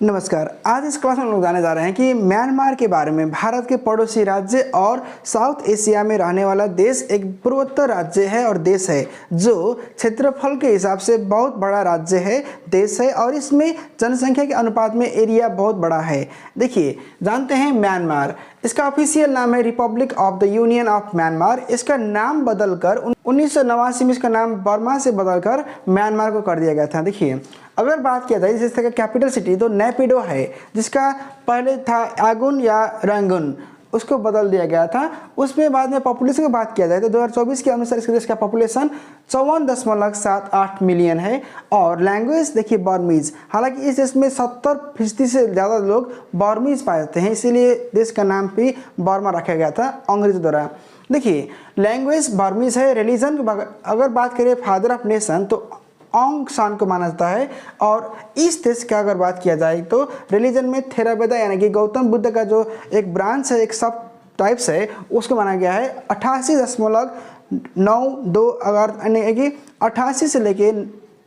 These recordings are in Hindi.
नमस्कार। आज इस क्लास में हम लोग जाने जा रहे हैं कि म्यांमार के बारे में। भारत के पड़ोसी राज्य और साउथ एशिया में रहने वाला देश एक पूर्वोत्तर राज्य है और देश है जो क्षेत्रफल के हिसाब से बहुत बड़ा राज्य है, देश है, और इसमें जनसंख्या के अनुपात में एरिया बहुत बड़ा है। देखिए, जानते हैं म्यांमार, इसका ऑफिशियल नाम है Republic of the union of Myanmar. इसका नाम बदलकर 1989 में इसका नाम बर्मा से बदलकर म्यांमार को कर दिया गया था। देखिए, अगर बात किया जाए इसका कैपिटल सिटी तो नेपिडो है, जिसका पहले था आगुन या रंगुन, उसको बदल दिया गया था। उसमें बाद में पॉपुलेशन की बात किया जाए तो 2024 के अनुसार इसके देश का पॉपुलेशन 54.78 मिलियन है। और लैंग्वेज देखिए बर्मीज, हालांकि इस देश में 70% से ज़्यादा लोग बर्मीज पाए जाते हैं, इसीलिए देश का नाम भी बर्मा रखा गया था अंग्रेजों द्वारा। देखिए, लैंग्वेज बर्मीज है। रिलीजन अगर बात करें फादर ऑफ नेशन तो ऑंग सान को माना जाता है। और इस देश का अगर बात किया जाए तो रिलीजन में थेरावेदा यानी कि गौतम बुद्ध का जो एक ब्रांच है, एक सब टाइप्स है, उसको माना गया है। 88.92 अगर यानी कि 88 से लेके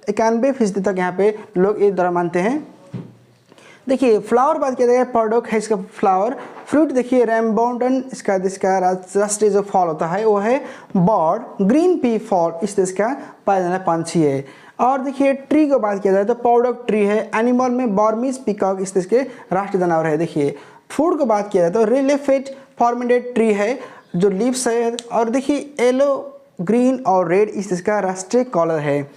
91% तक यहाँ पे लोग इस तरह मानते हैं। देखिए, फ्लावर बात किया जाए पर्डोक है इसका फ्लावर। फ्रूट देखिए रैम्बोंडन इसका राष्ट्रीय जो फल होता है वो है बर्ड। ग्रीन पी फॉल इस देश का पाया जाने पंछी है। और देखिए, ट्री को बात किया जाए तो पौडोक ट्री है। एनिमल में बर्मीज पीकॉक इस देश के राष्ट्रीय जानवर है। देखिए, फूड को बात किया जाए तो रिलेफेट फॉर्मेटेड ट्री है जो लीव्स है। और देखिए, येलो, ग्रीन और रेड इस देश का राष्ट्रीय कलर है।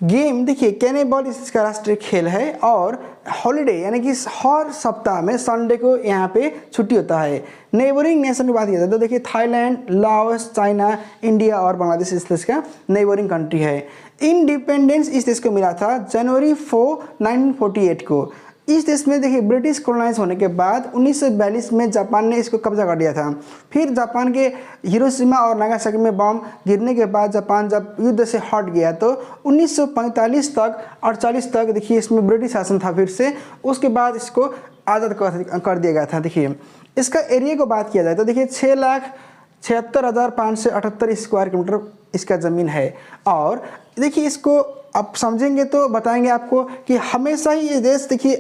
गेम देखिए कैनेबॉल इसका राष्ट्रीय खेल है। और हॉलीडे यानी कि हर सप्ताह में संडे को यहाँ पे छुट्टी होता है। नेबरिंग नेशन की बात किया जाए तो देखिए थाईलैंड, लाओस, चाइना, इंडिया और बांग्लादेश इस देश का नेबरिंग कंट्री है। इंडिपेंडेंस इस देश को मिला था जनवरी 4, 1948 को। इस देश में देखिए ब्रिटिश कॉलोनाइज होने के बाद 1942 में जापान ने इसको कब्जा कर लिया था। फिर जापान के हिरोशिमा और नागासाकी में बम गिरने के बाद जापान जब युद्ध से हट गया तो 1945 तक और 40 तक देखिए इसमें ब्रिटिश शासन था फिर से। उसके बाद इसको आज़ाद कर दिया गया था। देखिए, इसका एरिया को बात किया जाए तो देखिए 6,76,578 स्क्वायर किलोमीटर इसका ज़मीन है। और देखिए, इसको आप समझेंगे तो बताएंगे आपको कि हमेशा ही ये देश देखिए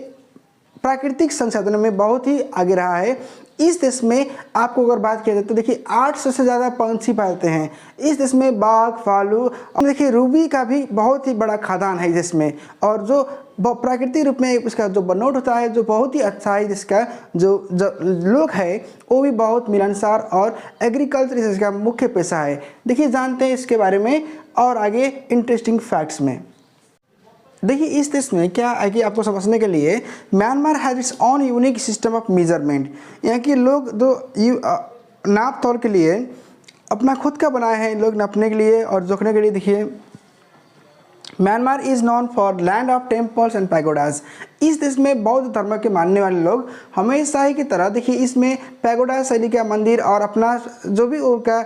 प्राकृतिक संसाधनों में बहुत ही आगे रहा है। इस देश में आपको अगर बात किया जाए तो देखिए 800 से ज़्यादा पंछी पालते हैं इस देश में, बाघ, भालू, और देखिए रूबी का भी बहुत ही बड़ा खादान है इस देश में। और जो प्राकृतिक रूप में इसका जो बनोट होता है जो बहुत ही अच्छा है, जिसका जो लोग है वो भी बहुत मिलनसार और एग्रीकल्चर इसका मुख्य पेशा है। देखिए, जानते हैं इसके बारे में और आगे इंटरेस्टिंग फैक्ट्स में। देखिए, इस देश में क्या है कि आपको समझने के लिए Myanmar has its on unique system of measurement. यहाँ के लोग जो नाप तौल के लिए अपना खुद का बनाए हैं लोग नापने के लिए और जोखने के लिए। देखिए, Myanmar is known for land of temples and pagodas. इस देश में बौद्ध धर्म के मानने वाले लोग हमेशा ही की तरह देखिए इसमें पैगोडा शैली का मंदिर और अपना जो भी उनका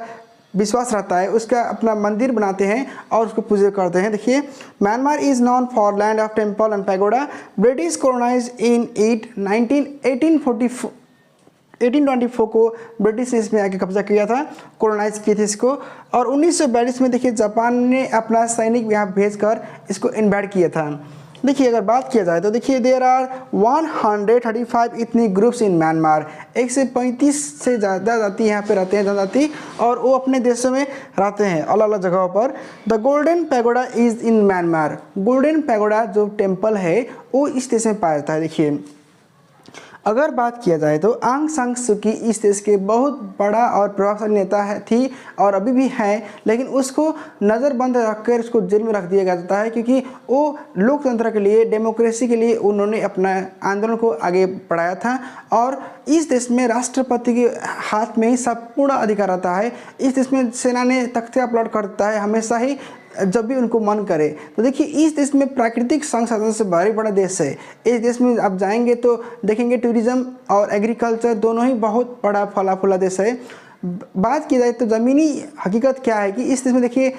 विश्वास रहता है उसका अपना मंदिर बनाते हैं और उसको पूजा करते हैं। देखिए, Myanmar is known for land of temple and pagoda. British colonise in 1824 को ब्रिटिश ने इसमें आके कब्जा किया था, कॉलोनाइज किए थे इसको। और 1942 में देखिए जापान ने अपना सैनिक यहाँ भेजकर इसको इन्वाइट किया था। देखिए, अगर बात किया जाए तो देखिए देयर आर 135 इतनी ग्रुप्स इन म्यांमार। 135 से ज़्यादा जाति यहाँ पे रहते हैं, जनजाति, और वो अपने देशों में रहते हैं अलग अलग जगहों पर। The golden pagoda is in Myanmar. Golden pagoda जो टेम्पल है वो इस देश में पाया जाता है। देखिए, अगर बात किया जाए तो आंग सान सू की इस देश के बहुत बड़ा और प्रभावशाली नेता थी और अभी भी हैं, लेकिन उसको नज़रबंद रखकर उसको जेल में रख दिया जाता है क्योंकि वो लोकतंत्र के लिए, डेमोक्रेसी के लिए उन्होंने अपना आंदोलन को आगे बढ़ाया था। और इस देश में राष्ट्रपति के हाथ में ही सब पूर्ण अधिकार रहता है। इस देश में सेना ने तख्तियाँ पलट करता है हमेशा ही जब भी उनको मन करे। तो देखिए, इस देश में प्राकृतिक संसाधन से भारी बड़ा देश है। इस देश में आप जाएंगे तो देखेंगे टूरिज्म और एग्रीकल्चर दोनों ही बहुत बड़ा फला फूला देश है। बात की जाए तो ज़मीनी हकीकत क्या है कि इस देश में देखिए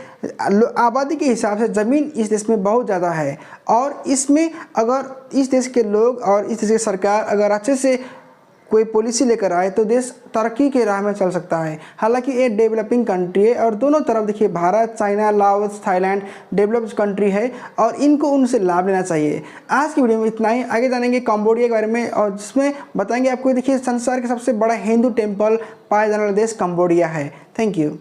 आबादी के हिसाब से ज़मीन इस देश में बहुत ज़्यादा है। और इसमें अगर इस देश के लोग और इस देश की सरकार अगर अच्छे से कोई पॉलिसी लेकर आए तो देश तरक्की के राह में चल सकता है। हालांकि ये डेवलपिंग कंट्री है और दोनों तरफ देखिए Bharat, China, Laos, Thailand developed country है और इनको उनसे लाभ लेना चाहिए। आज की वीडियो में इतना ही। आगे जानेंगे कंबोडिया के बारे में और जिसमें बताएंगे आपको देखिए संसार के सबसे बड़ा हिंदू टेम्पल पाया जाने वाला देश कंबोडिया है। Thank you.